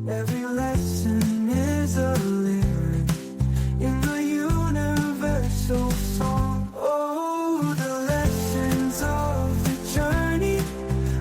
Every lesson is a lyric in the universal song. Oh, the lessons of the journey,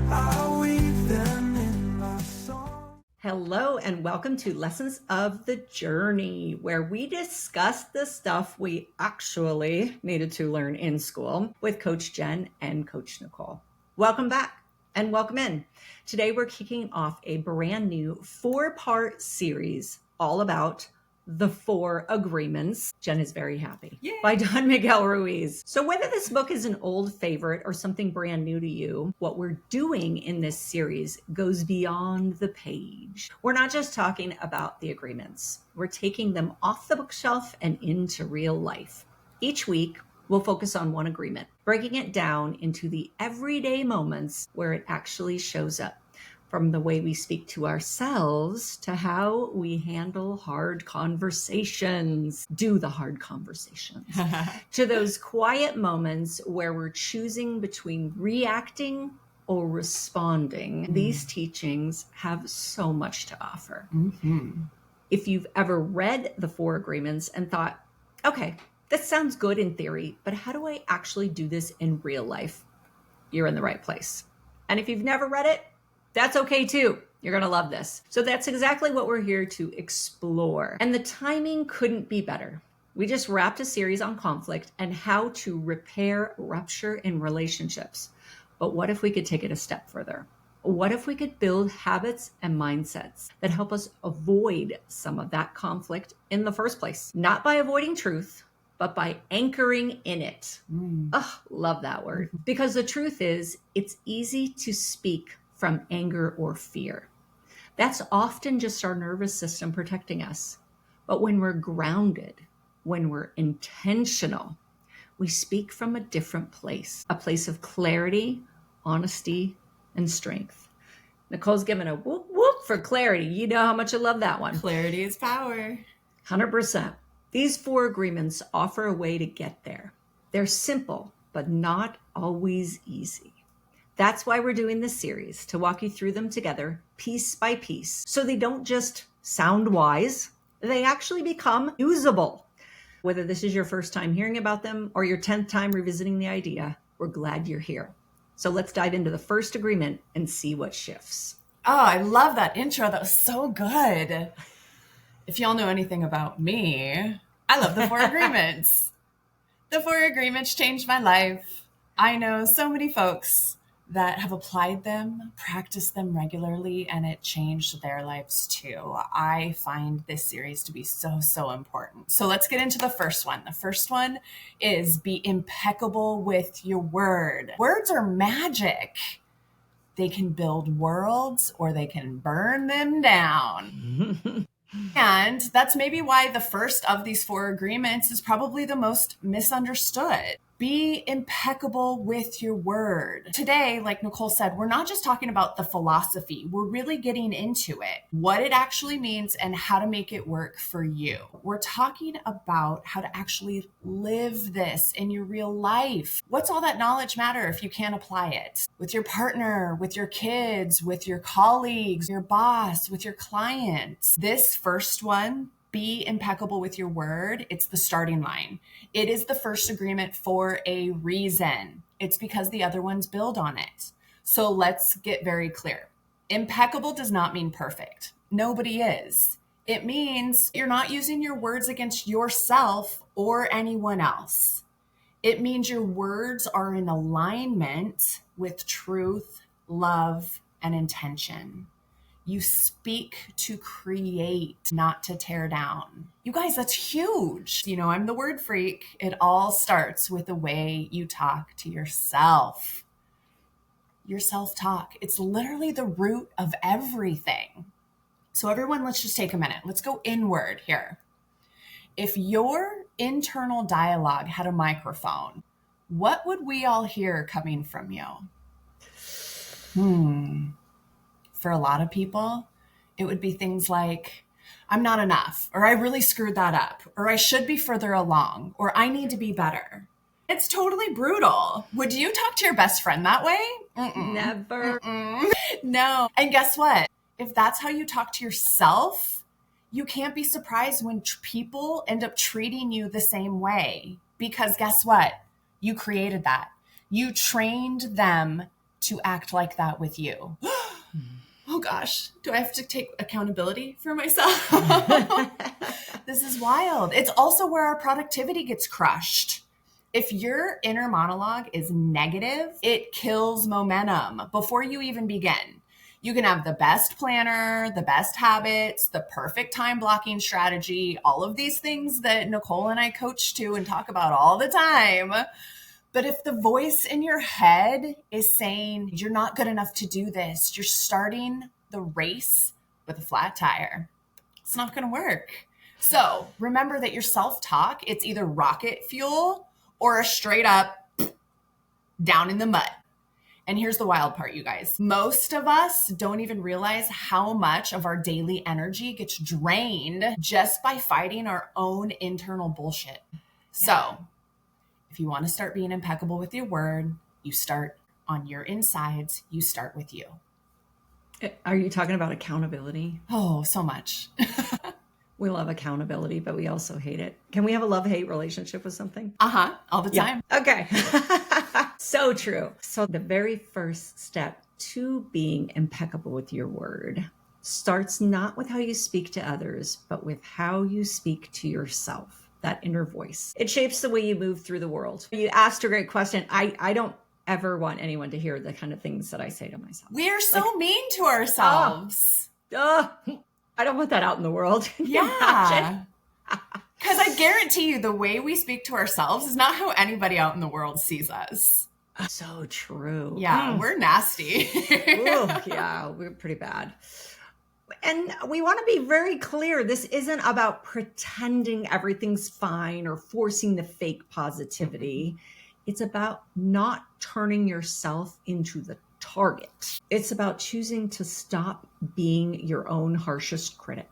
I weave them in my song. Hello and welcome to Lessons of the Journey, where we discuss the stuff we actually needed to learn in school with Coach Jen and Coach Nicole. Welcome back and welcome in. Today we're kicking off a brand new 4-part series all about the 4 Agreements. Jen is very happy. Yay. By Don Miguel Ruiz. So whether this book is an old favorite or something brand new to you, what we're doing in this series goes beyond the page. We're not just talking about the agreements. We're taking them off the bookshelf and into real life. Each week, we'll focus on one agreement, breaking it down into the everyday moments where it actually shows up. From the way we speak to ourselves to how we handle hard conversations, do the hard conversations, to those quiet moments where we're choosing between reacting or responding. These teachings have so much to offer. If you've ever read the 4 Agreements and thought, okay, that sounds good in theory, but how do I actually do this in real life? You're in the right place. And if you've never read it, that's okay too. You're going to love this. So that's exactly what we're here to explore. And the timing couldn't be better. We just wrapped a series on conflict and how to repair rupture in relationships. But what if we could take it a step further? What if we could build habits and mindsets that help us avoid some of that conflict in the first place? Not by avoiding truth, but by anchoring in it. Oh, love that word. Because the truth is, it's easy to speak from anger or fear. That's often just our nervous system protecting us. But when we're grounded, when we're intentional, we speak from a different place, a place of clarity, honesty, and strength. Nicole's given a whoop whoop for clarity. You know how much I love that one. Clarity is power. 100%. These 4 agreements offer a way to get there. They're simple, but not always easy. That's why we're doing this series, to walk you through them together, piece by piece, so they don't just sound wise, they actually become usable. Whether this is your first time hearing about them or your 10th time revisiting the idea, we're glad you're here. So let's dive into the first agreement and see what shifts. Oh, I love that intro. That was so good. If y'all know anything about me, I love the 4 agreements. The 4 agreements changed my life. I know so many folks that have applied them, practiced them regularly, and it changed their lives too. I find this series to be so, so important. So let's get into the first one. The first one is be impeccable with your word. Words are magic. They can build worlds or they can burn them down. And that's maybe why the first of these 4 agreements is probably the most misunderstood. Be impeccable with your word. Today, like Nicole said, we're not just talking about the philosophy. We're really getting into it, what it actually means and how to make it work for you. We're talking about how to actually live this in your real life. What's all that knowledge matter if you can't apply it? With your partner, with your kids, with your colleagues, your boss, with your clients. This first one, be impeccable with your word. It's the starting line. It is the first agreement for a reason. It's because the other ones build on it. So let's get very clear. Impeccable does not mean perfect. Nobody is. It means you're not using your words against yourself or anyone else. It means your words are in alignment with truth, love, and intention. You speak to create, not to tear down. You guys, that's huge. You know, I'm the word freak. It all starts with the way you talk to yourself. Your self-talk. It's literally the root of everything. So everyone, let's just take a minute. Let's go inward here. If your internal dialogue had a microphone, what would we all hear coming from you? For a lot of people, it would be things like, I'm not enough, or I really screwed that up, or I should be further along, or I need to be better. It's totally brutal. Would you talk to your best friend that way? Never. No. And guess what? if that's how you talk to yourself, you can't be surprised when people end up treating you the same way. Because guess what? You created that. You trained them to act like that with you. Oh gosh, do I have to take accountability for myself? This is wild. It's also where our productivity gets crushed. If your inner monologue is negative, it kills momentum before you even begin. You can have the best planner, the best habits, the perfect time blocking strategy, all of these things that Nicole and I coach to and talk about all the time. But if the voice in your head is saying, you're not good enough to do this, you're starting the race with a flat tire, it's not going to work. So remember that your self-talk, it's either rocket fuel or a straight up down in the mud. And here's the wild part, you guys. Most of us don't even realize how much of our daily energy gets drained just by fighting our own internal bullshit. Yeah. So if you want to start being impeccable with your word, you start on your insides. You start with you. Are you talking about accountability? Oh, so much. We love accountability, but we also hate it. Can we have a love-hate relationship with something? All the time. Yeah. Okay. So true. So the very first step to being impeccable with your word starts not with how you speak to others, but with how you speak to yourself, that inner voice. It shapes the way you move through the world. You asked a great question. I don't ever want anyone to hear the kind of things that I say to myself. We are so mean to ourselves. I don't want that out in the world. Yeah. Because I guarantee you the way we speak to ourselves is not how anybody out in the world sees us. So true. Yeah, we're nasty. Ooh, yeah, we're pretty bad. And we want to be very clear. This isn't about pretending everything's fine or forcing the fake positivity. It's about not turning yourself into the target. It's about choosing to stop being your own harshest critic.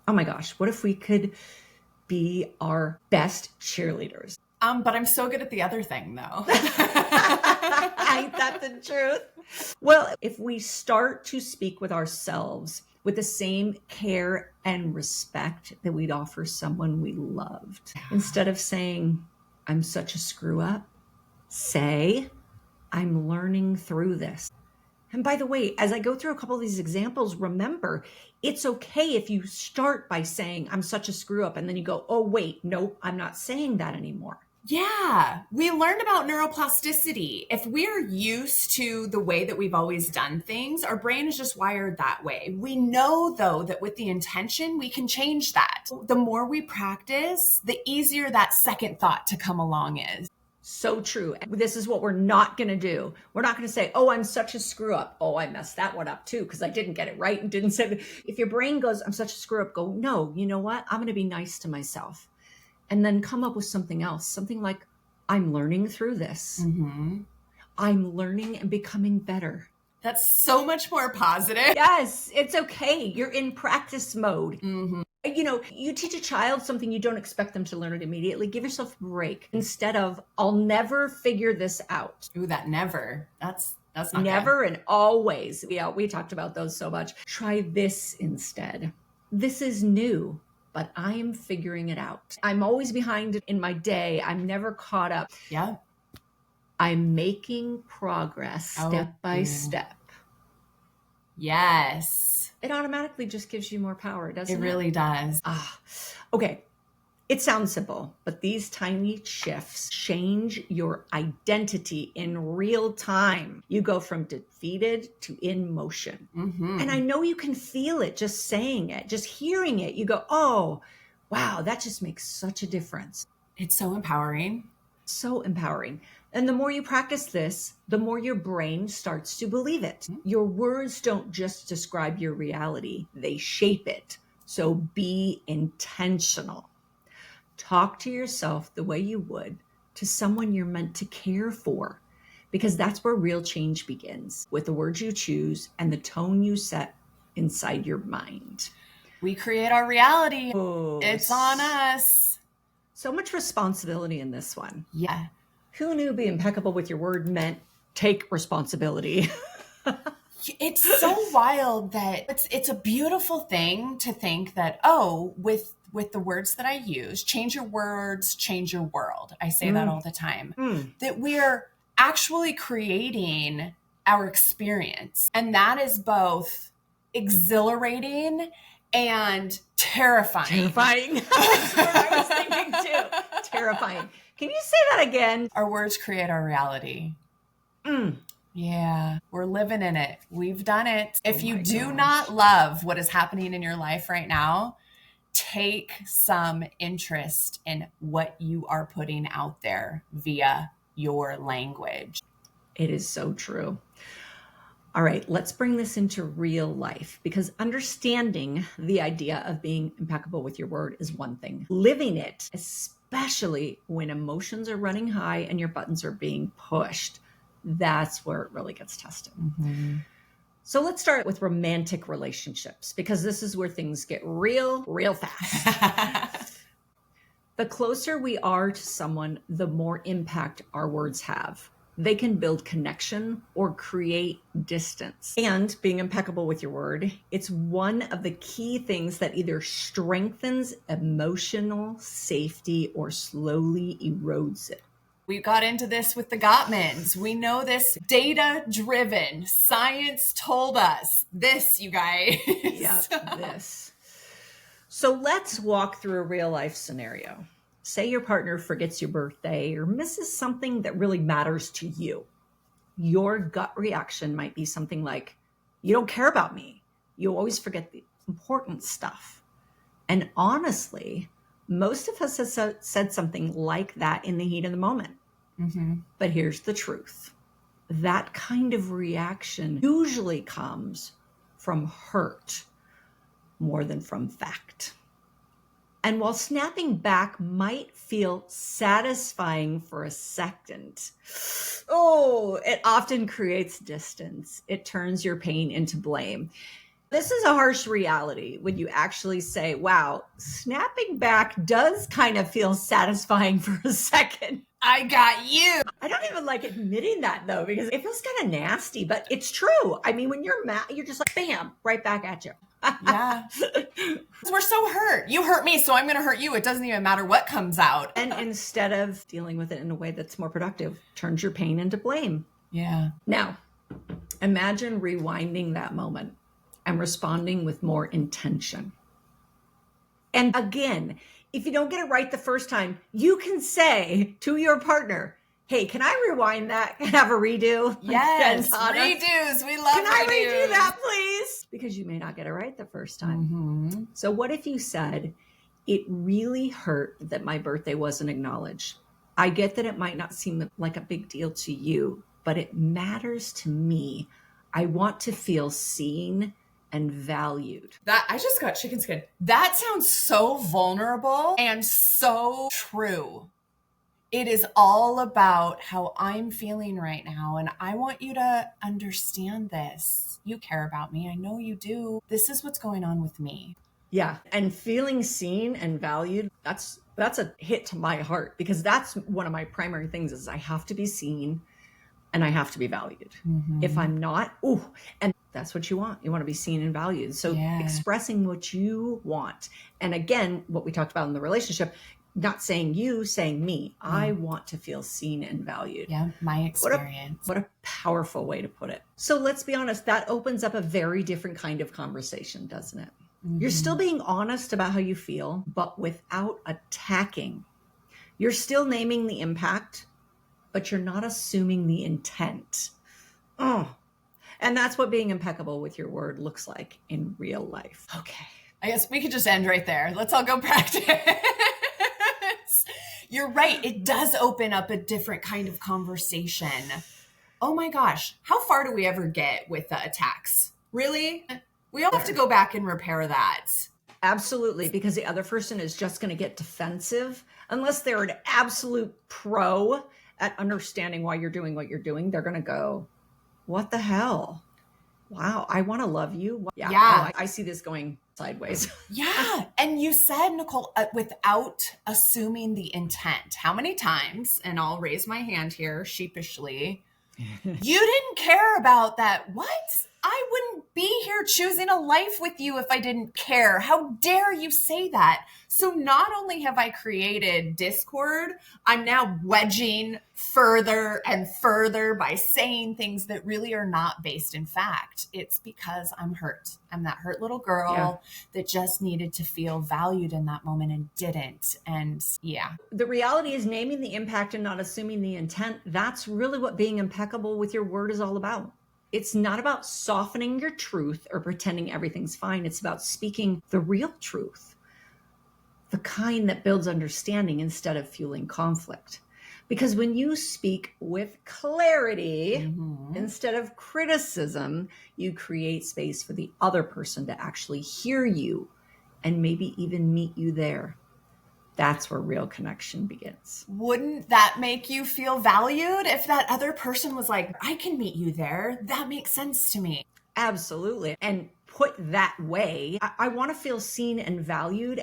Oh my gosh, what if we could be our best cheerleaders? But I'm so good at the other thing, though. Ain't that the truth? Well, if we start to speak with ourselves with the same care and respect that we'd offer someone we loved, instead of saying, I'm such a screw up, say, I'm learning through this. And by the way, as I go through a couple of these examples, remember, it's okay if you start by saying, I'm such a screw up, and then you go, oh, wait, nope, I'm not saying that anymore. Yeah, we learned about neuroplasticity. If we're used to the way that we've always done things, our brain is just wired that way. We know, though, that with the intention, we can change that. The more we practice, the easier that second thought to come along is. So true. This is what we're not going to do. We're not going to say, oh, I'm such a screw up. Oh, I messed that one up too because I didn't get it right and didn't say it. If your brain goes, I'm such a screw up, go, no, you know what? I'm going to be nice to myself. And then come up with something else, something like, I'm learning through this. Mm-hmm. I'm learning and becoming better. That's so much more positive. Yes, it's okay. You're in practice mode. Mm-hmm. You know, you teach a child something, you don't expect them to learn it immediately. Give yourself a break instead of, I'll never figure this out. Ooh, that never. That's not never good. And always. Yeah, we talked about those so much. Try this instead. This is new, but I am figuring it out. I'm always behind in my day. I'm never caught up. Yeah. I'm making progress step by step. Yes. It automatically just gives you more power, doesn't it? It really does. Okay. It sounds simple, but these tiny shifts change your identity in real time. You go from defeated to in motion. Mm-hmm. And I know you can feel it just saying it, just hearing it. You go, oh, wow, that just makes such a difference. It's so empowering. So empowering. And the more you practice this, the more your brain starts to believe it. Mm-hmm. Your words don't just describe your reality, they shape it. So be intentional. Talk to yourself the way you would to someone you're meant to care for, because that's where real change begins, with the words you choose and the tone you set inside your mind. We create our reality. Oh, it's on us. So much responsibility in this one. Yeah. Who knew be impeccable with your word meant take responsibility? It's so wild that it's a beautiful thing to think that, oh, with the words that I use, change your words, change your world. I say that all the time. That we're actually creating our experience. And that is both exhilarating and terrifying. Terrifying. That's what I was thinking too. Terrifying. Can you say that again? Our words create our reality. Yeah, we're living in it. We've done it. If you do not love what is happening in your life right now, take some interest in what you are putting out there via your language. It is so true. All right, let's bring this into real life, because understanding the idea of being impeccable with your word is one thing. Living it, especially when emotions are running high and your buttons are being pushed, that's where it really gets tested. So let's start with romantic relationships, because this is where things get real fast. The closer we are to someone, the more impact our words have. They can build connection or create distance. And being impeccable with your word, it's one of the key things that either strengthens emotional safety or slowly erodes it. We got into this with the Gottmans. We know this data-driven. Science told us this, you guys. Yep, this. So let's walk through a real life scenario. Say your partner forgets your birthday or misses something that really matters to you. Your gut reaction might be something like, you don't care about me. You always forget the important stuff. And honestly, most of us have said something like that in the heat of the moment. But here's the truth. That kind of reaction usually comes from hurt more than from fact. And while snapping back might feel satisfying for a second, it often creates distance. It turns your pain into blame. This is a harsh reality when you actually say, wow, snapping back does kind of feel satisfying for a second. I got you. I don't even like admitting that though, because it feels kind of nasty, but it's true. I mean, when you're mad, you're just like, bam, right back at you. Yeah. We're so hurt. You hurt me, so I'm going to hurt you. It doesn't even matter what comes out. And instead of dealing with it in a way that's more productive, turns your pain into blame. Yeah. Now, imagine rewinding that moment and responding with more intention. And again, if you don't get it right the first time, you can say to your partner, hey, can I rewind that and have a redo? Yes, redos. We love Can I redos. redo that, please? Because you may not get it right the first time. So what if you said, it really hurt that my birthday wasn't acknowledged. I get that it might not seem like a big deal to you, but it matters to me. I want to feel seen and valued. That I just got chicken skin. That sounds so vulnerable and so true. It is all about how I'm feeling right now. And I want you to understand this. You care about me. I know you do. This is what's going on with me. Yeah. And feeling seen and valued, that's a hit to my heart, because that's one of my primary things is I have to be seen and I have to be valued. If I'm not, and that's what you want. You want to be seen and valued. So expressing what you want. And again, what we talked about in the relationship, not saying you, saying me. I want to feel seen and valued. Yeah, my experience. What a powerful way to put it. So let's be honest, that opens up a very different kind of conversation, doesn't it? You're still being honest about how you feel, but without attacking. You're still naming the impact, but you're not assuming the intent. And that's what being impeccable with your word looks like in real life. Okay. I guess we could just end right there. Let's all go practice. You're right. It does open up a different kind of conversation. Oh my gosh. How far do we ever get with the attacks? Really? We all have to go back and repair that. Absolutely. Because the other person is just going to get defensive. Unless they're an absolute pro at understanding why you're doing what you're doing, they're going to go, what the hell? Wow. I want to love you. Yeah. I see this going sideways. Yeah. And you said, Nicole, without assuming the intent, how many times, and I'll raise my hand here sheepishly, you didn't care about that. What? I wouldn't be here choosing a life with you if I didn't care. How dare you say that? So not only have I created discord, I'm now wedging further and further by saying things that really are not based in fact. It's because I'm hurt. I'm that hurt little girl that just needed to feel valued in that moment and didn't. And yeah. The reality is naming the impact and not assuming the intent. That's really what being impeccable with your word is all about. It's not about softening your truth or pretending everything's fine. It's about speaking the real truth, the kind that builds understanding instead of fueling conflict. Because when you speak with clarity instead of criticism, you create space for the other person to actually hear you and maybe even meet you there. That's where real connection begins. Wouldn't that make you feel valued if that other person was like, I can meet you there? That makes sense to me. Absolutely. And put that way, I want to feel seen and valued.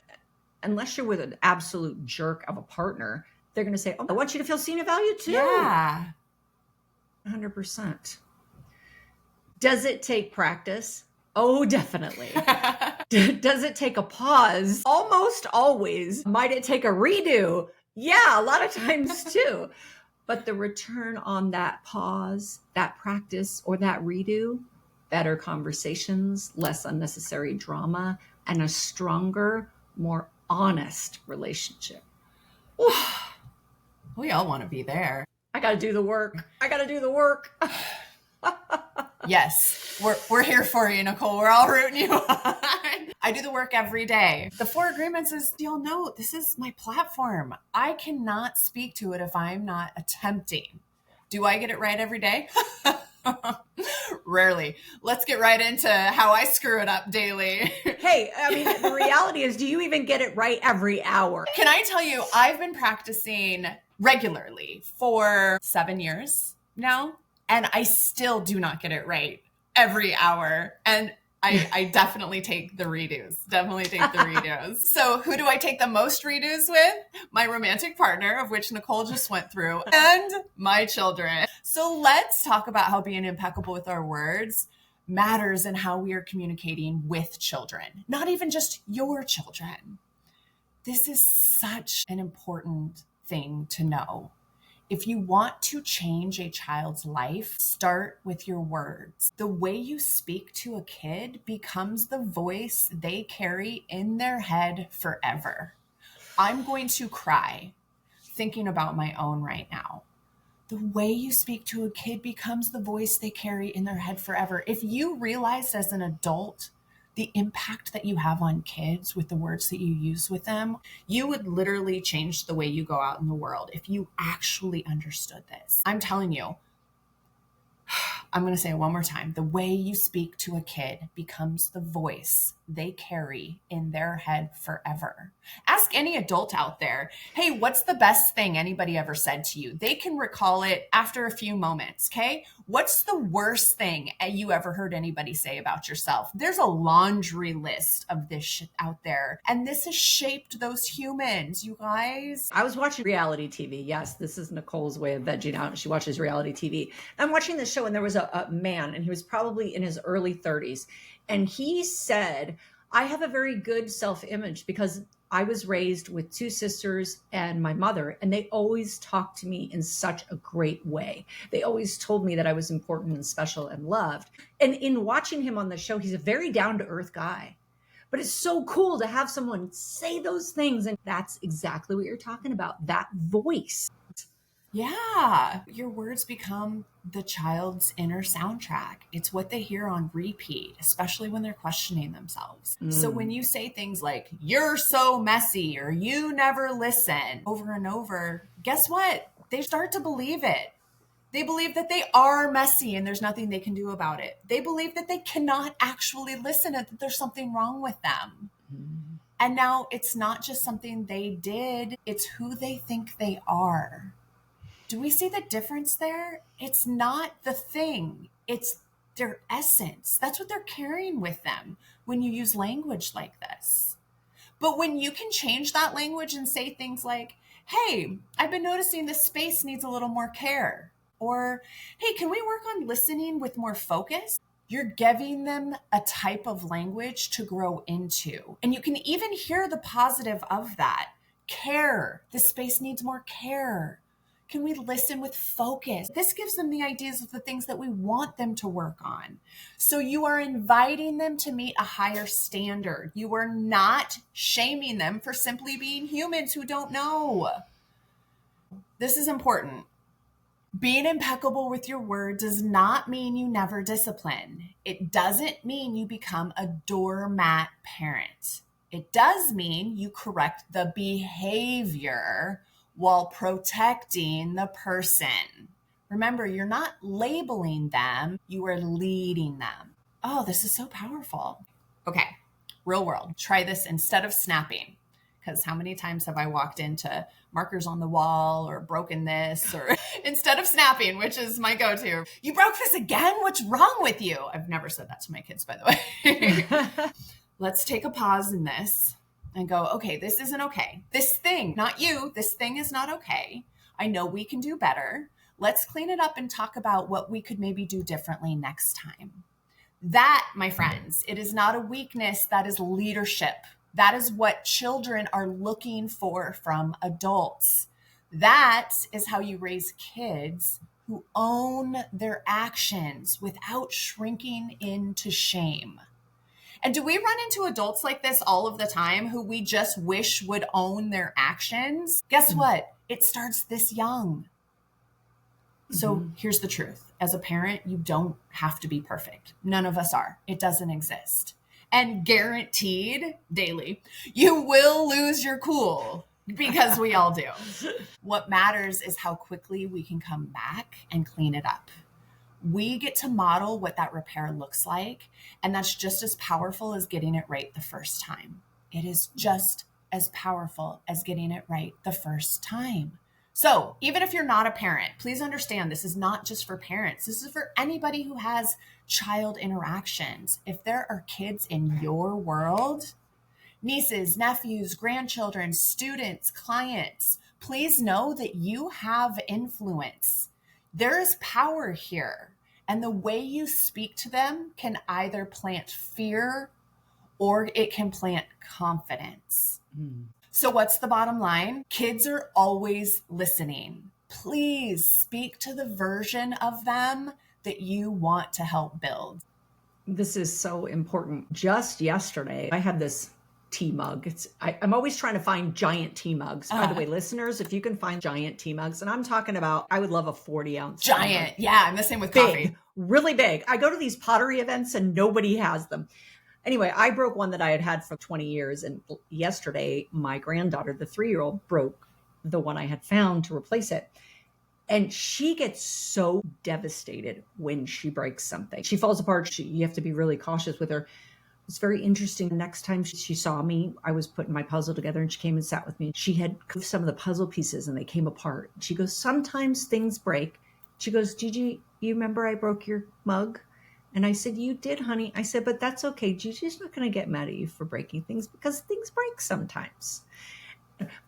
Unless you're with an absolute jerk of a partner, they're going to say, oh, I want you to feel seen and valued too. Yeah. 100%. Does it take practice? Oh, definitely. Does it take a pause? Almost always. Might it take a redo? Yeah, a lot of times too. But the return on that pause, that practice, or that redo, better conversations, less unnecessary drama, and a stronger, more honest relationship. We all want to be there. I got to do the work. I got to do the work. Yes, we're here for you, Nicole. We're all rooting you on. I do the work every day. The 4 agreements is, you'll know, this is my platform. I cannot speak to it if I'm not attempting. Do I get it right every day? Rarely. Let's get right into how I screw it up daily. Hey, I mean, the reality is, do you even get it right every hour? Can I tell you, I've been practicing regularly for 7 years now, and I still do not get it right every hour. And I definitely take the redos. So who do I take the most redos with? My romantic partner, of which Nicole just went through, and my children. So let's talk about how being impeccable with our words matters in how we are communicating with children, not even just your children. This is such an important thing to know. If you want to change a child's life, start with your words. The way you speak to a kid becomes the voice they carry in their head forever. I'm going to cry thinking about my own right now. The way you speak to a kid becomes the voice they carry in their head forever. If you realized as an adult the impact that you have on kids with the words that you use with them, you would literally change the way you go out in the world if you actually understood this. I'm telling you, I'm going to say it one more time. The way you speak to a kid becomes the voice they carry in their head forever. Ask any adult out there, hey, what's the best thing anybody ever said to you? They can recall it after a few moments, okay? What's the worst thing you ever heard anybody say about yourself? There's a laundry list of this shit out there, and this has shaped those humans, you guys. I was watching reality TV. Yes, this is Nicole's way of vegging out. She watches reality TV. I'm watching this show, and there was a man, and he was probably in his early 30s. And he said, I have a very good self-image because I was raised with 2 sisters and my mother, and they always talked to me in such a great way. They always told me that I was important and special and loved. And in watching him on the show, he's a very down-to-earth guy. But it's so cool to have someone say those things. And that's exactly what you're talking about, that voice. Yeah. Your words become the child's inner soundtrack. It's what they hear on repeat, especially when they're questioning themselves. So when you say things like, you're so messy, or you never listen, over and over, guess what? They start to believe it. They believe that they are messy and there's nothing they can do about it. They believe that they cannot actually listen and that there's something wrong with them. And now it's not just something they did, it's who they think they are. Do we see the difference there? It's not the thing. It's their essence. That's what they're carrying with them when you use language like this. But when you can change that language and say things like, hey, I've been noticing this space needs a little more care. Or, hey, can we work on listening with more focus? You're giving them a type of language to grow into. And you can even hear the positive of that. Care. This space needs more care. Can we listen with focus? This gives them the ideas of the things that we want them to work on. So you are inviting them to meet a higher standard. You are not shaming them for simply being humans who don't know. This is important. Being impeccable with your word does not mean you never discipline. It doesn't mean you become a doormat parent. It does mean you correct the behavior while protecting the person. Remember, you're not labeling them, you are leading them. Oh, this is so powerful. Okay, real world. Try this instead of snapping. Because how many times have I walked into markers on the wall or broken this, or instead of snapping, which is my go-to, you broke this again? What's wrong with you? I've never said that to my kids, by the way. Let's take a pause in this and go, okay, this isn't okay. This thing, not you, this thing is not okay. I know we can do better. Let's clean it up and talk about what we could maybe do differently next time. That, my friends, it is not a weakness. That is leadership. That is what children are looking for from adults. That is how you raise kids who own their actions without shrinking into shame. And do we run into adults like this all of the time who we just wish would own their actions? Guess what? It starts this young. So here's the truth. As a parent, you don't have to be perfect. None of us are. It doesn't exist. And guaranteed daily, you will lose your cool because we all do. What matters is how quickly we can come back and clean it up. We get to model what that repair looks like. And that's just as powerful as getting it right the first time. It is just as powerful as getting it right the first time. So even if you're not a parent, please understand this is not just for parents. This is for anybody who has child interactions. If there are kids in your world, nieces, nephews, grandchildren, students, clients, please know that you have influence. There is power here. And the way you speak to them can either plant fear or it can plant confidence. So what's the bottom line? Kids are always listening. Please speak to the version of them that you want to help build. This is so important. Just yesterday, I had this tea mug. I'm always trying to find giant tea mugs. By the way, listeners, if you can find giant tea mugs, and I'm talking about, I would love a 40-ounce giant. Yeah, I'm the same with big, coffee. Really big. I go to these pottery events and nobody has them. Anyway, I broke one that I had for 20 years. And yesterday, my granddaughter, the 3-year-old, broke the one I had found to replace it. And she gets so devastated when she breaks something. She falls apart. You have to be really cautious with her. It's very interesting. The next time she saw me, I was putting my puzzle together and she came and sat with me. She had some of the puzzle pieces and they came apart. She goes, sometimes things break. She goes, Gigi, you remember I broke your mug? And I said, you did, honey. I said, but that's okay. Gigi's not going to get mad at you for breaking things because things break sometimes.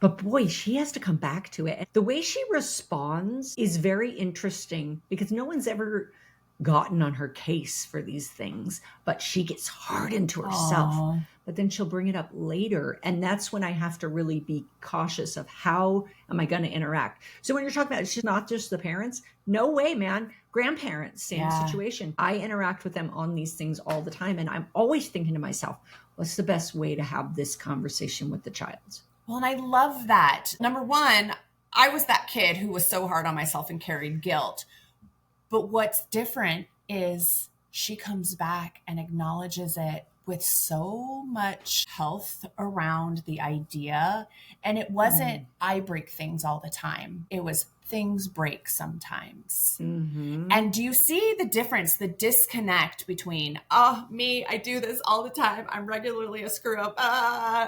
But boy, she has to come back to it. The way she responds is very interesting because no one's ever gotten on her case for these things, but she gets hard into herself. Aww. But then she'll bring it up later. And that's when I have to really be cautious of how am I going to interact. So when you're talking about, it's not just the parents, no way, man. Grandparents, same situation. I interact with them on these things all the time. And I'm always thinking to myself, what's the best way to have this conversation with the child? Well, and I love that. Number one, I was that kid who was so hard on myself and carried guilt. But what's different is she comes back and acknowledges it with so much health around the idea. And it wasn't, I break things all the time. It was things break sometimes. Mm-hmm. And do you see the difference, the disconnect between, me, I do this all the time. I'm regularly a screw up.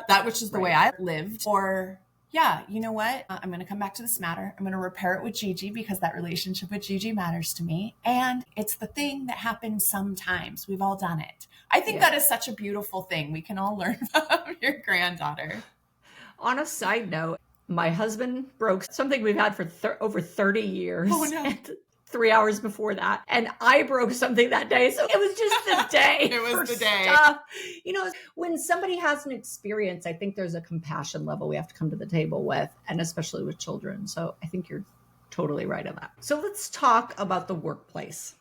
That which is the way I lived. Or yeah, you know what? I'm going to come back to this matter. I'm going to repair it with Gigi because that relationship with Gigi matters to me. And it's the thing that happens sometimes. We've all done it. I think that is such a beautiful thing. We can all learn from your granddaughter. On a side note, my husband broke something we've had for over 30 years. Oh, no. And 3 hours before that. And I broke something that day. So it was just the day. It was for the day. Stuff. When somebody has an experience, I think there's a compassion level we have to come to the table with, and especially with children. So I think you're totally right on that. So let's talk about the workplace.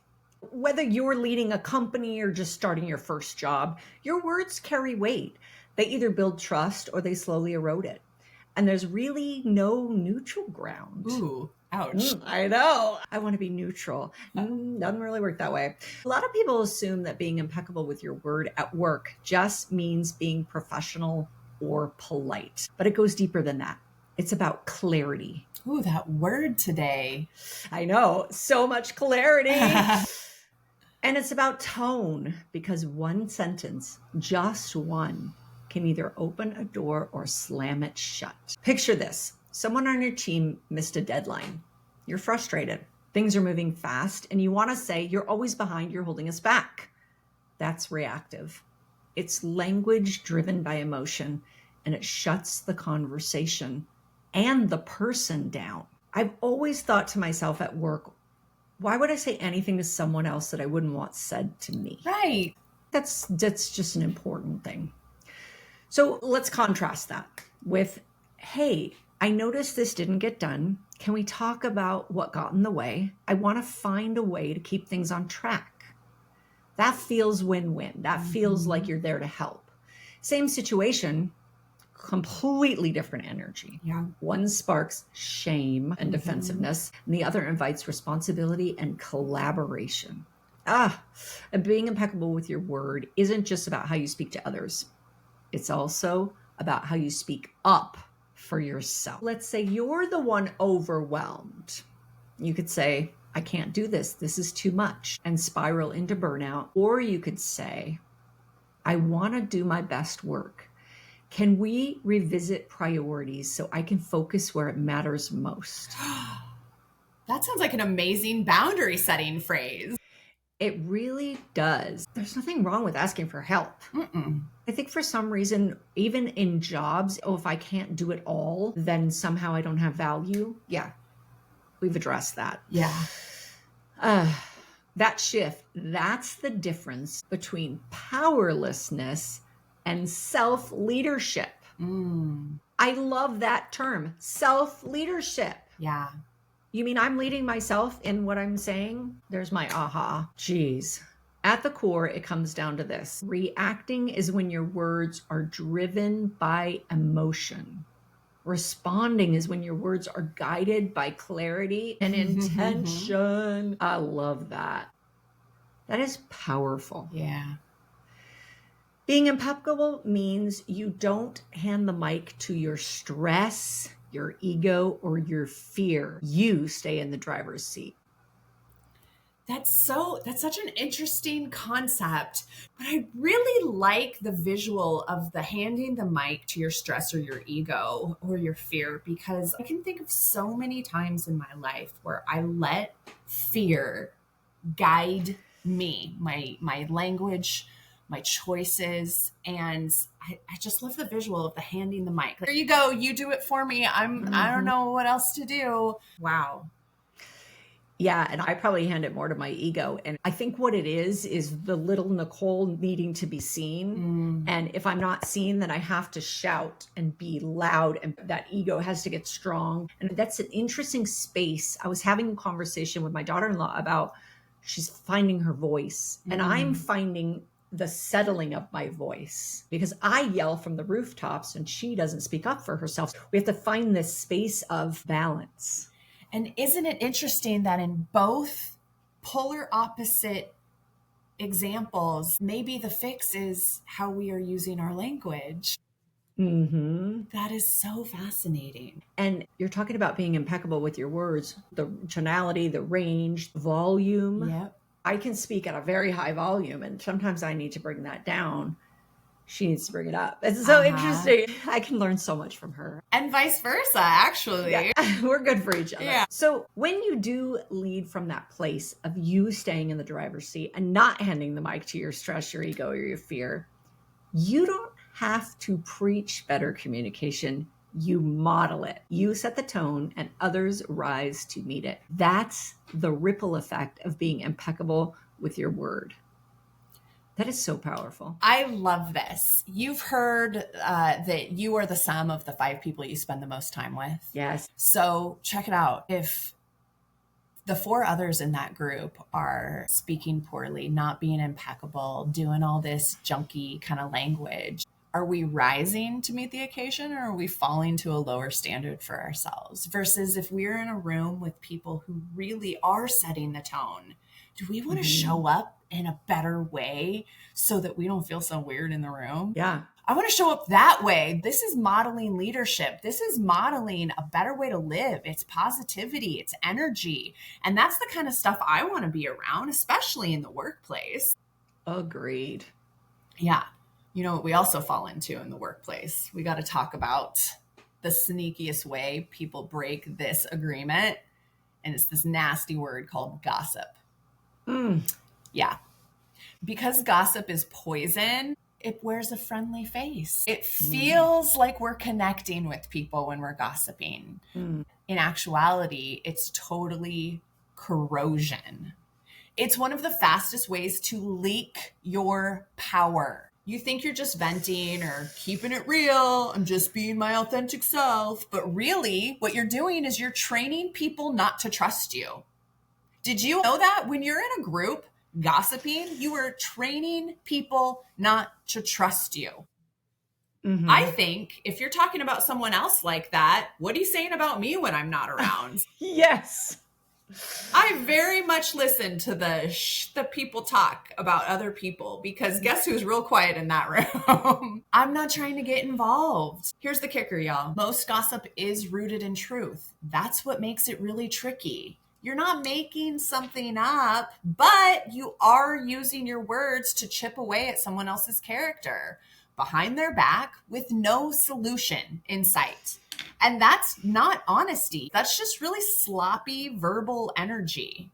Whether you're leading a company or just starting your first job, your words carry weight. They either build trust or they slowly erode it. And there's really no neutral ground. Ooh, ouch. I know. I want to be neutral. Doesn't really work that way. A lot of people assume that being impeccable with your word at work just means being professional or polite, but it goes deeper than that. It's about clarity. Ooh, that word today. I know. So much clarity. And it's about tone, because one sentence, just one, can either open a door or slam it shut. Picture this. Someone on your team missed a deadline. You're frustrated. Things are moving fast, and you want to say, you're always behind, you're holding us back. That's reactive. It's language driven by emotion, and it shuts the conversation and the person down. I've always thought to myself at work, why would I say anything to someone else that I wouldn't want said to me? Right. That's just an important thing. So let's contrast that with, hey, I noticed this didn't get done. Can we talk about what got in the way? I want to find a way to keep things on track. That feels win-win. That feels like you're there to help. Same situation, completely different energy. Yeah. One sparks shame and defensiveness, and the other invites responsibility and collaboration. And being impeccable with your word isn't just about how you speak to others. It's also about how you speak up for yourself. Let's say you're the one overwhelmed. You could say, I can't do this. This is too much, and spiral into burnout. Or you could say, I want to do my best work. Can we revisit priorities so I can focus where it matters most? That sounds like an amazing boundary setting phrase. It really does. There's nothing wrong with asking for help. I think for some reason, even in jobs, if I can't do it all, then somehow I don't have value. Yeah, we've addressed that. Yeah. That shift, that's the difference between powerlessness and self-leadership. I love that term, self-leadership. Yeah. You mean I'm leading myself in what I'm saying? There's my aha. Geez. At the core, it comes down to this. Reacting is when your words are driven by emotion. Responding is when your words are guided by clarity and intention. I love that. That is powerful. Yeah. Being impeccable means you don't hand the mic to your stress, your ego, or your fear. You stay in the driver's seat. That's such an interesting concept, but I really like the visual of the handing the mic to your stress or your ego or your fear, because I can think of so many times in my life where I let fear guide me, my language, my choices, and I just love the visual of the handing the mic. There you go, you do it for me. I don't know what else to do. Wow. Yeah, and I probably hand it more to my ego. And I think what it is the little Nicole needing to be seen. And if I'm not seen, then I have to shout and be loud, and that ego has to get strong. And that's an interesting space. I was having a conversation with my daughter-in-law about she's finding her voice, and I'm finding the settling of my voice, because I yell from the rooftops and she doesn't speak up for herself. We have to find this space of balance. And isn't it interesting that in both polar opposite examples, maybe the fix is how we are using our language? That is so fascinating. And you're talking about being impeccable with your words, the tonality, the range, volume. Yep. I can speak at a very high volume, and sometimes I need to bring that down. She needs to bring it up. It's so interesting. I can learn so much from her. And vice versa, actually. Yeah, we're good for each other. Yeah. So when you do lead from that place of you staying in the driver's seat and not handing the mic to your stress, your ego, or your fear, you don't have to preach better communication. You model it. You set the tone and others rise to meet it. That's the ripple effect of being impeccable with your word. That is so powerful. I love this. You've heard that you are the sum of the 5 people you spend the most time with. Yes. So check it out. If the 4 others in that group are speaking poorly, not being impeccable, doing all this junky kind of language, are we rising to meet the occasion, or are we falling to a lower standard for ourselves? Versus if we're in a room with people who really are setting the tone, do we want to show up in a better way so that we don't feel so weird in the room? Yeah. I want to show up that way. This is modeling leadership. This is modeling a better way to live. It's positivity, it's energy. And that's the kind of stuff I want to be around, especially in the workplace. Agreed. Yeah. You know what we also fall into in the workplace? We got to talk about the sneakiest way people break this agreement. And it's this nasty word called gossip. Yeah. Because gossip is poison, it wears a friendly face. It feels like we're connecting with people when we're gossiping. In actuality, it's totally corrosion. It's one of the fastest ways to leak your power. You think you're just venting or keeping it real. I'm just being my authentic self. But really, what you're doing is you're training people not to trust you. Did you know that when you're in a group gossiping, you are training people not to trust you? I think if you're talking about someone else like that, what are you saying about me when I'm not around? Yes. I very much listen to the people talk about other people, because guess who's real quiet in that room? I'm not trying to get involved. Here's the kicker, y'all. Most gossip is rooted in truth. That's what makes it really tricky. You're not making something up, but you are using your words to chip away at someone else's character behind their back with no solution in sight. And that's not honesty. That's just really sloppy verbal energy.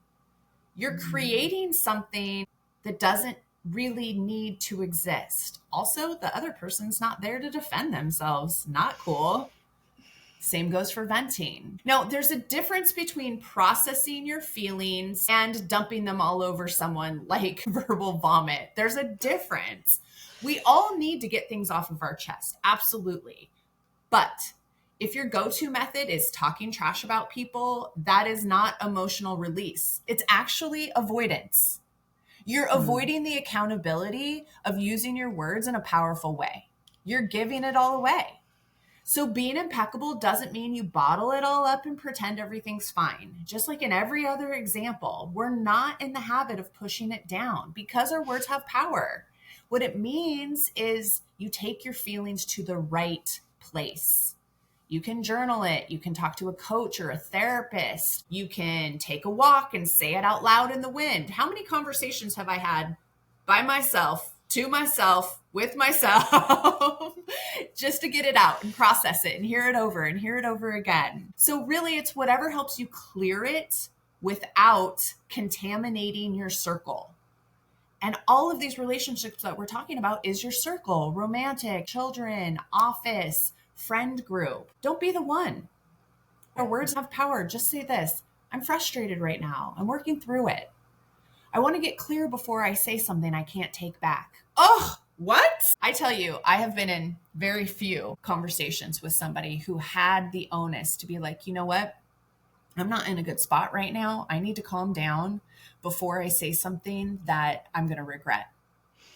You're creating something that doesn't really need to exist. Also, the other person's not there to defend themselves. Not cool. Same goes for venting. Now, there's a difference between processing your feelings and dumping them all over someone like verbal vomit. There's a difference. We all need to get things off of our chest. Absolutely. But if your go-to method is talking trash about people, that is not emotional release. It's actually avoidance. You're avoiding the accountability of using your words in a powerful way. You're giving it all away. So being impeccable doesn't mean you bottle it all up and pretend everything's fine. Just like in every other example, we're not in the habit of pushing it down because our words have power. What it means is you take your feelings to the right place. You can journal it. You can talk to a coach or a therapist. You can take a walk and say it out loud in the wind. How many conversations have I had by myself, to myself, with myself, just to get it out and process it and hear it over again? So really, it's whatever helps you clear it without contaminating your circle. And all of these relationships that we're talking about is your circle: romantic, children, office, friend group. Don't be the one. Our words have power. Just say this: I'm frustrated right now. I'm working through it. I want to get clear before I say something I can't take back. Oh, what? I tell you, I have been in very few conversations with somebody who had the onus to be like, you know what? I'm not in a good spot right now. I need to calm down before I say something that I'm going to regret.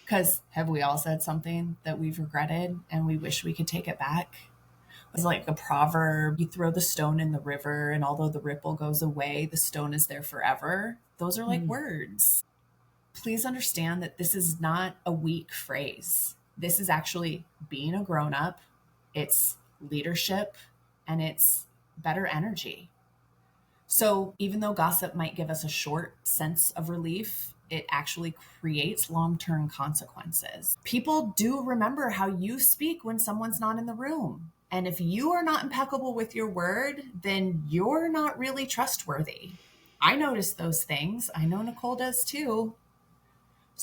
Because have we all said something that we've regretted and we wish we could take it back? It's like a proverb: you throw the stone in the river, and although the ripple goes away, the stone is there forever. Those are like words. Please understand that this is not a weak phrase. This is actually being a grown-up. It's leadership, and it's better energy. So even though gossip might give us a short sense of relief, it actually creates long-term consequences. People do remember how you speak when someone's not in the room. And if you are not impeccable with your word, then you're not really trustworthy. I notice those things. I know Nicole does too.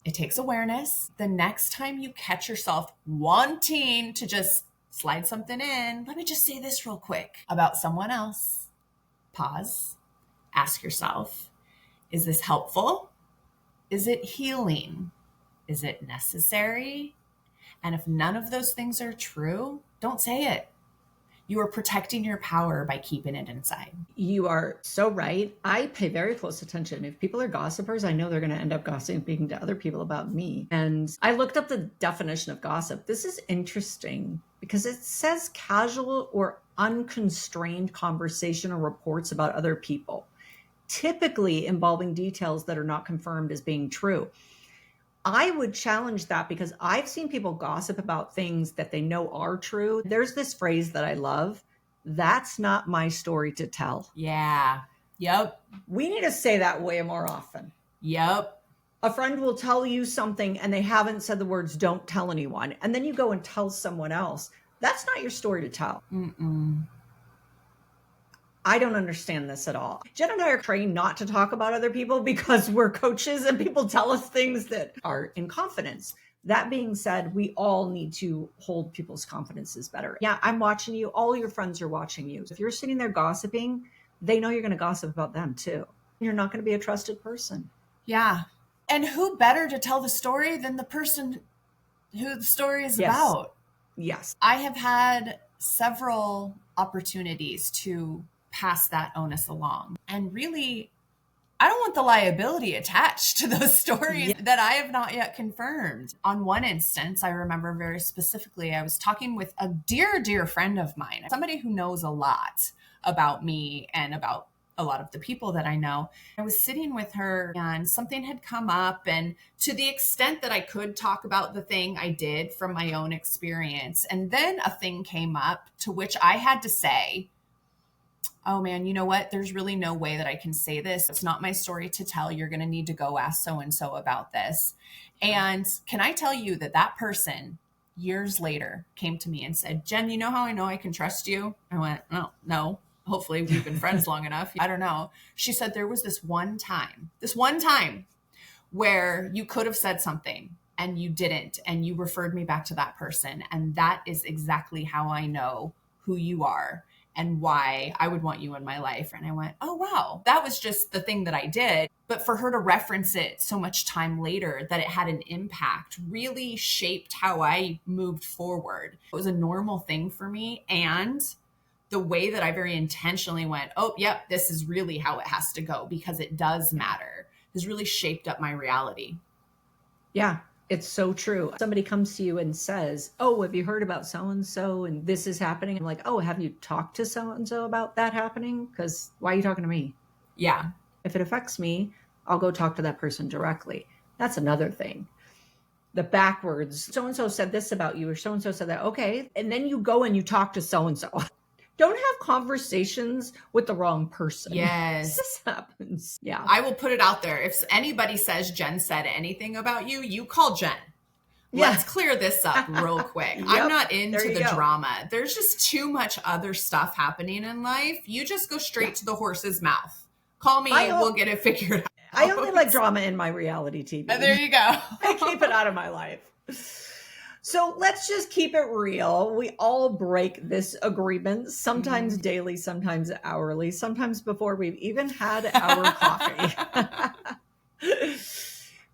It takes awareness. The next time you catch yourself wanting to just slide something in. Let me just say this real quick about someone else. Pause. Ask yourself, is this helpful? Is it healing? Is it necessary? And if none of those things are true, don't say it. You are protecting your power by keeping it inside. You are so right. I pay very close attention. If people are gossipers, I know they're going to end up gossiping to other people about me. And I looked up the definition of gossip. This is interesting because it says casual or unconstrained conversation or reports about other people, typically involving details that are not confirmed as being true. I would challenge that because I've seen people gossip about things that they know are true. There's this phrase that I love. That's not my story to tell. Yeah. Yep. We need to say that way more often. Yep. A friend will tell you something and they haven't said the words, don't tell anyone. And then you go and tell someone else. That's not your story to tell. Mm-mm. I don't understand this at all. Jen and I are trained not to talk about other people because we're coaches and people tell us things that are in confidence. That being said, we all need to hold people's confidences better. Yeah, I'm watching you. All your friends are watching you. If you're sitting there gossiping, they know you're going to gossip about them too. You're not going to be a trusted person. Yeah. And who better to tell the story than the person who the story is about? Yes. I have had several opportunities to pass that onus along. And really, I don't want the liability attached to those stories that I have not yet confirmed. On one instance, I remember very specifically, I was talking with a dear, dear friend of mine, somebody who knows a lot about me and about a lot of the people that I know. I was sitting with her and something had come up, and to the extent that I could talk about the thing, I did from my own experience. And then a thing came up to which I had to say, oh man, you know what? There's really no way that I can say this. It's not my story to tell. You're going to need to go ask so-and-so about this. And can I tell you that that person years later came to me and said, Jen, you know how I know I can trust you? I went, oh, no. Hopefully we've been friends long enough. I don't know. She said there was this one time where you could have said something and you didn't, and you referred me back to that person. And that is exactly how I know who you are and why I would want you in my life. And I went, oh, wow, that was just the thing that I did. But for her to reference it so much time later that it had an impact really shaped how I moved forward. It was a normal thing for me. And the way that I very intentionally went, oh, yep, this is really how it has to go because it does matter, has really shaped up my reality. Yeah. It's so true. Somebody comes to you and says, oh, have you heard about so-and-so and this is happening? I'm like, oh, have you talked to so-and-so about that happening? Because why are you talking to me? Yeah. If it affects me, I'll go talk to that person directly. That's another thing. The backwards, so-and-so said this about you or so-and-so said that. Okay. And then you go and you talk to so-and-so. Don't have conversations with the wrong person. Yes. This happens. Yeah. I will put it out there. If anybody says Jen said anything about you, you call Jen. Let's clear this up real quick. Yep. I'm not into the drama. There's just too much other stuff happening in life. You just go straight to the horse's mouth. Call me, we'll get it figured out. I only like drama in my reality TV. There you go. I keep it out of my life. So let's just keep it real. We all break this agreement, sometimes daily, sometimes hourly, sometimes before we've even had our coffee.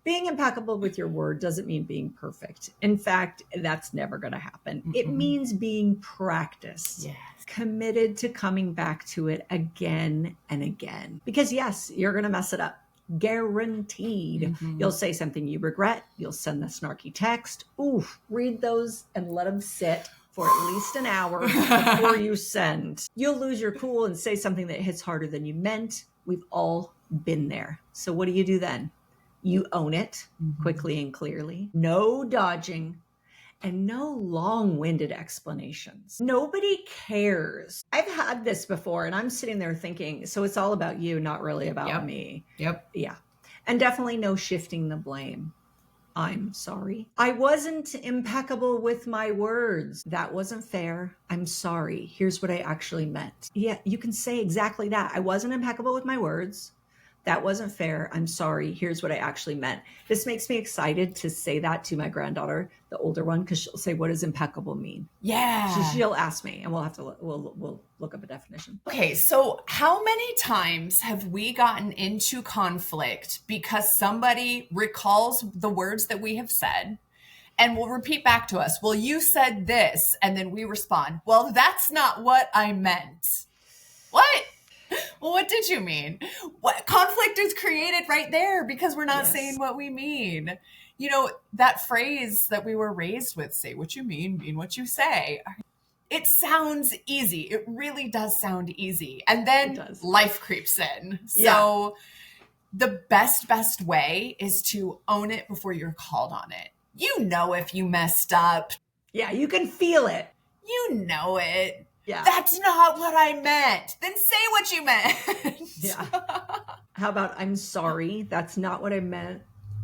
Being impeccable with your word doesn't mean being perfect. In fact, that's never going to happen. It means being practiced, committed to coming back to it again and again. Because yes, you're going to mess it up. Guaranteed. You'll say something you regret. You'll send the snarky text. Oof, read those and let them sit for at least an hour before you send. You'll lose your cool and say something that hits harder than you meant. We've all been there. So what do you do then? You own it quickly and clearly. No dodging. And no long-winded explanations. Nobody cares. I've had this before and I'm sitting there thinking, so it's all about you, not really about me. Yep. Yeah. And definitely no shifting the blame. I'm sorry. I wasn't impeccable with my words. That wasn't fair. I'm sorry. Here's what I actually meant. Yeah, you can say exactly that. I wasn't impeccable with my words. That wasn't fair. I'm sorry. Here's what I actually meant. This makes me excited to say that to my granddaughter, the older one, because she'll say, what does impeccable mean? Yeah. She'll ask me, and we'll look up a definition. Okay, so how many times have we gotten into conflict because somebody recalls the words that we have said and will repeat back to us, well, you said this, and then we respond, well, that's not what I meant. What? Well, what did you mean? What conflict is created right there because we're not saying what we mean. You know, that phrase that we were raised with, say what you mean what you say. It sounds easy. It really does sound easy. And then life creeps in. So the best way is to own it before you're called on it. You know if you messed up. Yeah, you can feel it. You know it. Yeah. That's not what I meant. Then say what you meant. Yeah. How about, I'm sorry, that's not what I meant.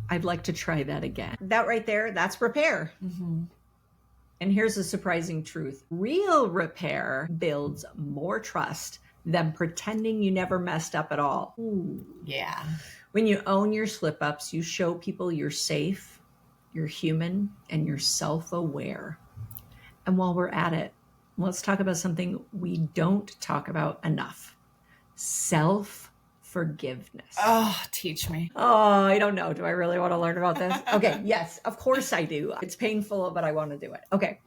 I'd like to try that again. That right there, that's repair. Mm-hmm. And here's a surprising truth. Real repair builds more trust than pretending you never messed up at all. Ooh. Yeah. When you own your slip-ups, you show people you're safe, you're human, and you're self-aware. And while we're at it, let's talk about something we don't talk about enough. Self-forgiveness. Oh, teach me. Oh, I don't know. Do I really want to learn about this? Okay, yes, of course I do. It's painful, but I want to do it. Okay.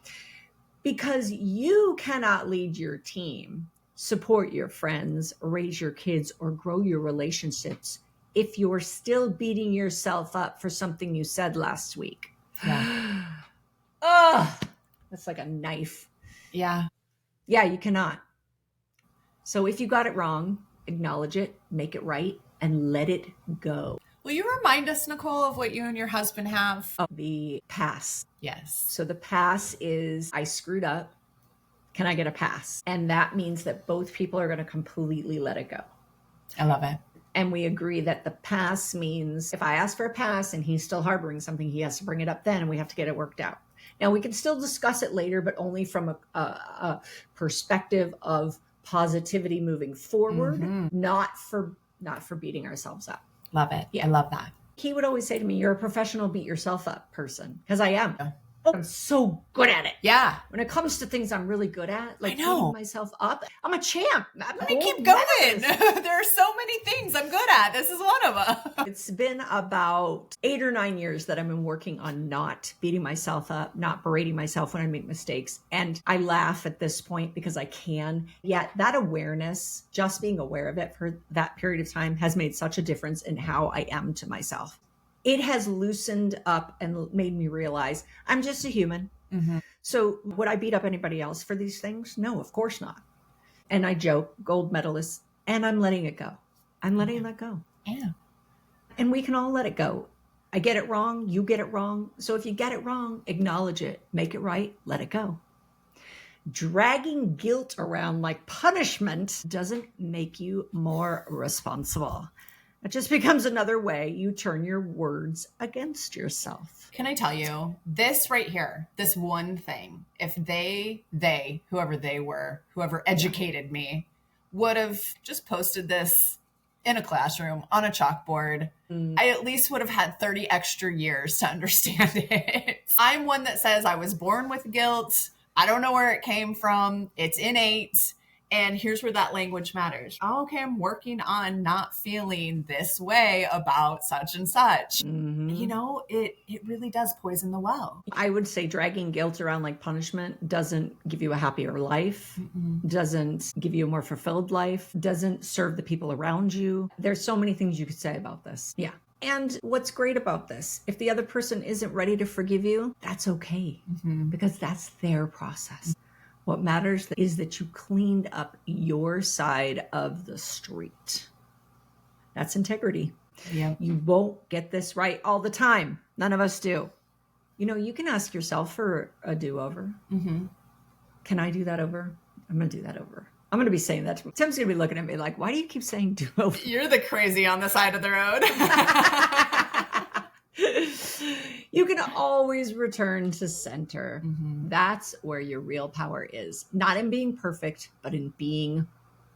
Because you cannot lead your team, support your friends, raise your kids, or grow your relationships if you're still beating yourself up for something you said last week. Yeah. Oh, that's like a knife. Yeah. Yeah, you cannot. So if you got it wrong, acknowledge it, make it right, and let it go. Will you remind us, Nicole, of what you and your husband have? Oh, the pass. Yes. So the pass is, I screwed up. Can I get a pass? And that means that both people are going to completely let it go. I love it. And we agree that the pass means if I ask for a pass and he's still harboring something, he has to bring it up then, and we have to get it worked out. Now, we can still discuss it later, but only from a perspective of positivity moving forward, not for beating ourselves up. Love it. Yeah. I love that. He would always say to me, you're a professional beat yourself up person, because I am. Yeah. I'm so good at it. Yeah. When it comes to things I'm really good at, like beating myself up, I'm a champ. Let me keep going. There are so many things I'm good at. This is one of them. It's been about 8 or 9 years that I've been working on not beating myself up, not berating myself when I make mistakes. And I laugh at this point because I can. Yet that awareness, just being aware of it for that period of time, has made such a difference in how I am to myself. It has loosened up and made me realize I'm just a human. Mm-hmm. So would I beat up anybody else for these things? No, of course not. And I joke, gold medalist, and I'm letting it go. I'm letting that go. Yeah. And we can all let it go. I get it wrong. You get it wrong. So if you get it wrong, acknowledge it, make it right, let it go. Dragging guilt around like punishment doesn't make you more responsible. It just becomes another way you turn your words against yourself. Can I tell you, this right here, this one thing, if they, whoever they were, whoever educated me, would have just posted this in a classroom on a chalkboard, I at least would have had 30 extra years to understand it. I'm one that says I was born with guilt. I don't know where it came from. It's innate. And here's where that language matters. Oh, okay, I'm working on not feeling this way about such and such. Mm-hmm. You know, it really does poison the well. I would say dragging guilt around like punishment doesn't give you a happier life, doesn't give you a more fulfilled life, doesn't serve the people around you. There's so many things you could say about this. Yeah. And what's great about this, if the other person isn't ready to forgive you, that's okay, because that's their process. What matters is that you cleaned up your side of the street. That's integrity. Yeah. You won't get this right all the time. None of us do. You know, you can ask yourself for a do-over. Mm-hmm. Can I do that over? I'm going to do that over. I'm going to be saying that. Tim's going to be looking at me like, why do you keep saying do-over? You're the crazy on the side of the road. You can always return to center. That's where your real power is. Not in being perfect, but in being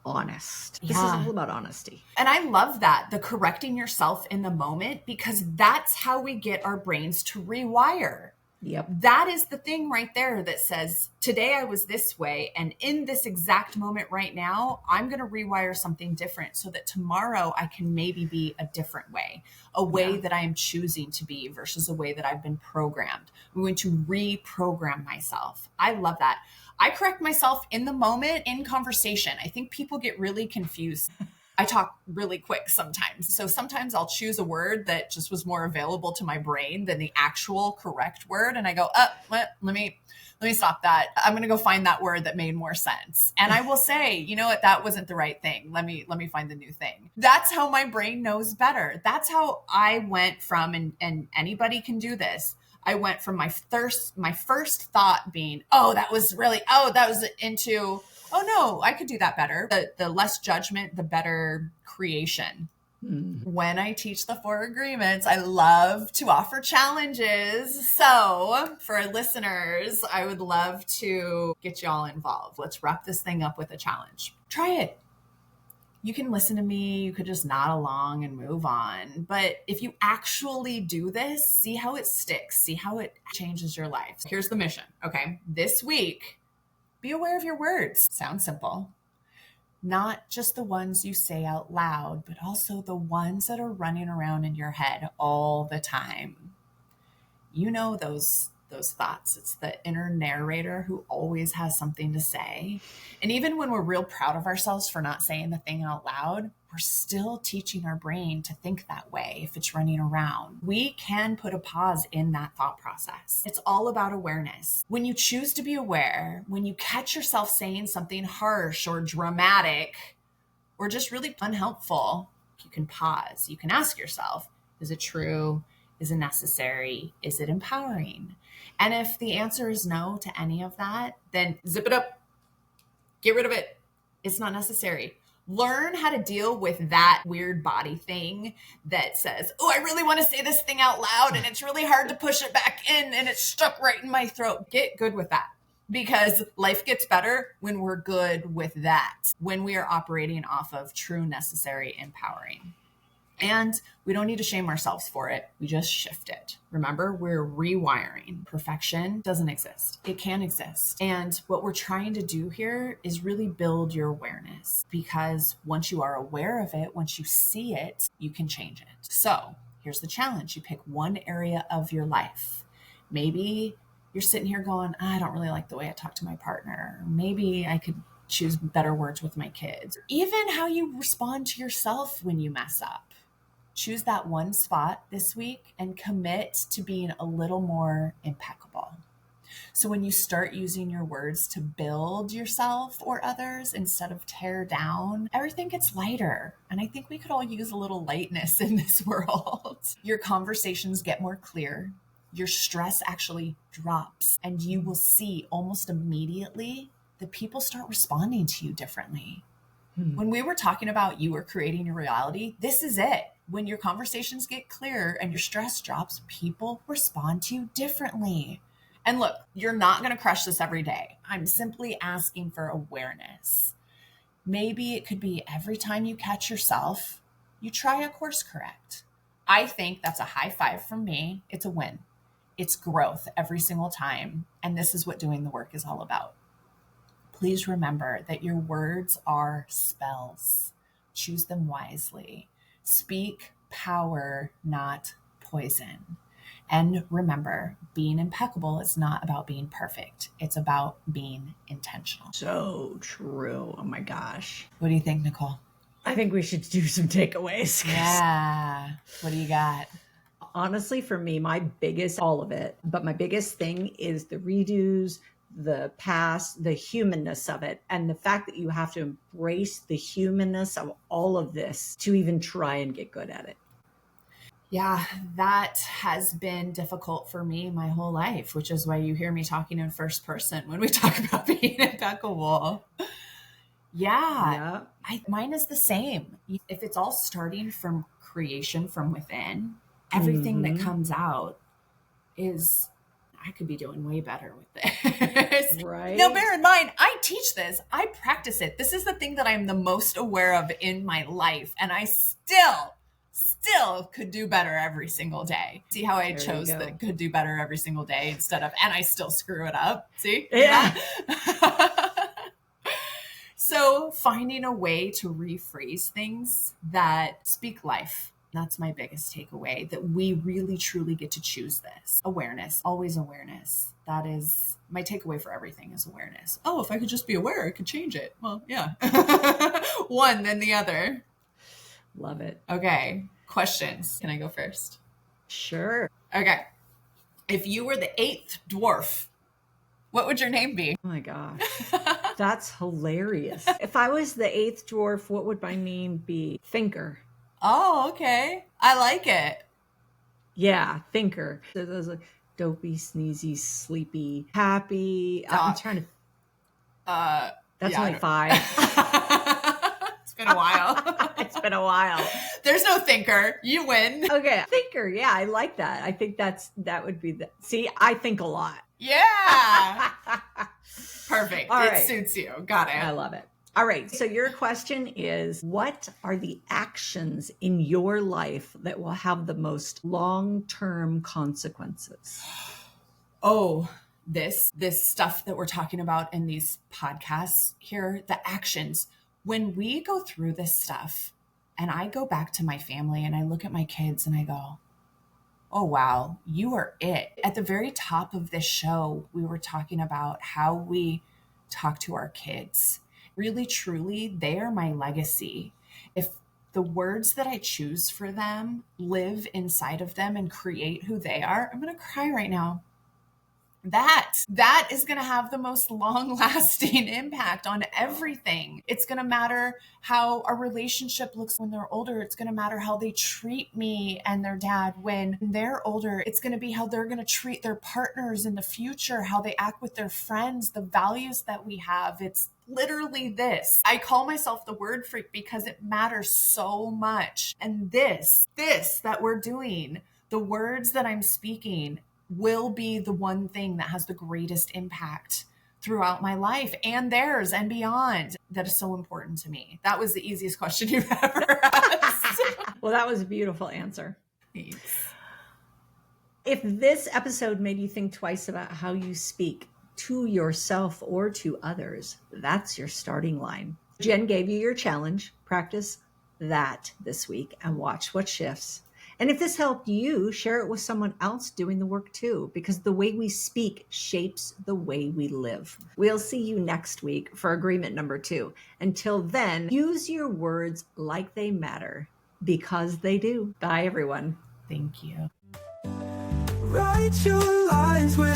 honest. This is Yeah. all about honesty. And I love that, the correcting yourself in the moment, because that's how we get our brains to rewire. Yep. That is the thing right there that says, today I was this way, and in this exact moment right now, I'm going to rewire something different so that tomorrow I can maybe be a different way, a way that I am choosing to be versus a way that I've been programmed. I'm going to reprogram myself. I love that. I correct myself in the moment in conversation. I think people get really confused. I talk really quick sometimes. So sometimes I'll choose a word that just was more available to my brain than the actual correct word. And I go, let me stop that. I'm going to go find that word that made more sense. And I will say, you know what? That wasn't the right thing. Let me find the new thing. That's how my brain knows better. That's how I went from, and anybody can do this. I went from my first thought being, that was into, oh no, I could do that better. The less judgment, the better creation. When I teach the 4 agreements, I love to offer challenges. So for our listeners, I would love to get you all involved. Let's wrap this thing up with a challenge. Try it. You can listen to me. You could just nod along and move on. But if you actually do this, see how it sticks. See how it changes your life. Here's the mission. Okay. This week, be aware of your words. Sounds simple. Not just the ones you say out loud, but also the ones that are running around in your head all the time. You know those thoughts. It's the inner narrator who always has something to say. And even when we're real proud of ourselves for not saying the thing out loud, we're still teaching our brain to think that way if it's running around. We can put a pause in that thought process. It's all about awareness. When you choose to be aware, when you catch yourself saying something harsh or dramatic or just really unhelpful, you can pause. You can ask yourself, is it true? Is it necessary? Is it empowering? And if the answer is no to any of that, then zip it up. Get rid of it. It's not necessary. Learn how to deal with that weird body thing that says, I really want to say this thing out loud and it's really hard to push it back in and it's stuck right in my throat. Get good with that, because life gets better when we're good with that, when we are operating off of true, necessary, empowering. And we don't need to shame ourselves for it. We just shift it. Remember, we're rewiring. Perfection doesn't exist. It can exist. And what we're trying to do here is really build your awareness, because once you are aware of it, once you see it, you can change it. So here's the challenge. You pick one area of your life. Maybe you're sitting here going, I don't really like the way I talk to my partner. Maybe I could choose better words with my kids. Even how you respond to yourself when you mess up. Choose that one spot this week and commit to being a little more impeccable. So when you start using your words to build yourself or others instead of tear down, everything gets lighter. And I think we could all use a little lightness in this world. Your conversations get more clear. Your stress actually drops, and you will see almost immediately that people start responding to you differently. When we were talking about you were creating your reality, this is it. When your conversations get clearer and your stress drops, people respond to you differently. And look, you're not going to crush this every day. I'm simply asking for awareness. Maybe it could be every time you catch yourself, you try a course correct. I think that's a high five from me. It's a win. It's growth every single time. And this is what doing the work is all about. Please remember that your words are spells. Choose them wisely. Speak power, not poison. And remember, being impeccable is not about being perfect. It's about being intentional. So true. Oh my gosh. What do you think, Nicole? I think we should do some takeaways. Yeah. What do you got? Honestly, for me, my biggest thing is the redos, the past, the humanness of it, and the fact that you have to embrace the humanness of all of this to even try and get good at it. Yeah, that has been difficult for me my whole life, which is why you hear me talking in first person when we talk about being impeccable. Yeah. Mine is the same. If it's all starting from creation from within, everything that comes out is, I could be doing way better with this. Right. Now, bear in mind, I teach this. I practice it. This is the thing that I'm the most aware of in my life. And I still could do better every single day. See how I chose that could do better every single day instead of, and I still screw it up. See? Yeah. So finding a way to rephrase things that speak life. That's my biggest takeaway, that we really truly get to choose this. Awareness, always awareness. That is my takeaway for everything, is awareness. Oh, if I could just be aware, I could change it. Well, yeah. One, then the other. Love it. Okay. Questions. Can I go first? Sure. Okay. If you were the 8th dwarf, what would your name be? Oh my gosh. That's hilarious. If I was the 8th dwarf, what would my name be? Thinker. Oh, okay. I like it. Yeah, thinker. So those like dopey, sneezy, sleepy, happy. I'm trying to. That's only 5. It's been a while. It's been a while. There's no thinker. You win. Okay, thinker. Yeah, I like that. I think that would be the. See, I think a lot. Yeah. Perfect. All it right. suits you. Got it. I love it. All right. So your question is, what are the actions in your life that will have the most long-term consequences? Oh, this stuff that we're talking about in these podcasts here, the actions. When we go through this stuff and I go back to my family and I look at my kids and I go, oh, wow, you are it. At the very top of this show, we were talking about how we talk to our kids. Really, truly, they are my legacy. If the words that I choose for them live inside of them and create who they are, I'm going to cry right now. That is going to have the most long-lasting impact on everything. It's going to matter how our relationship looks when they're older. It's going to matter how they treat me and their dad when they're older. It's going to be how they're going to treat their partners in the future, how they act with their friends, the values that we have. It's literally this. I call myself the word freak because it matters so much. And this that we're doing, the words that I'm speaking, will be the one thing that has the greatest impact throughout my life and theirs and beyond. That is so important to me. That was the easiest question you've ever asked. Well, that was a beautiful answer. Thanks. If this episode made you think twice about how you speak to yourself or to others, that's your starting line. Jen gave you your challenge. Practice that this week and watch what shifts. And if this helped you, share it with someone else doing the work too, because the way we speak shapes the way we live. We'll see you next week for agreement number 2. Until then, use your words like they matter, because they do. Bye, everyone. Thank you. Write your lies with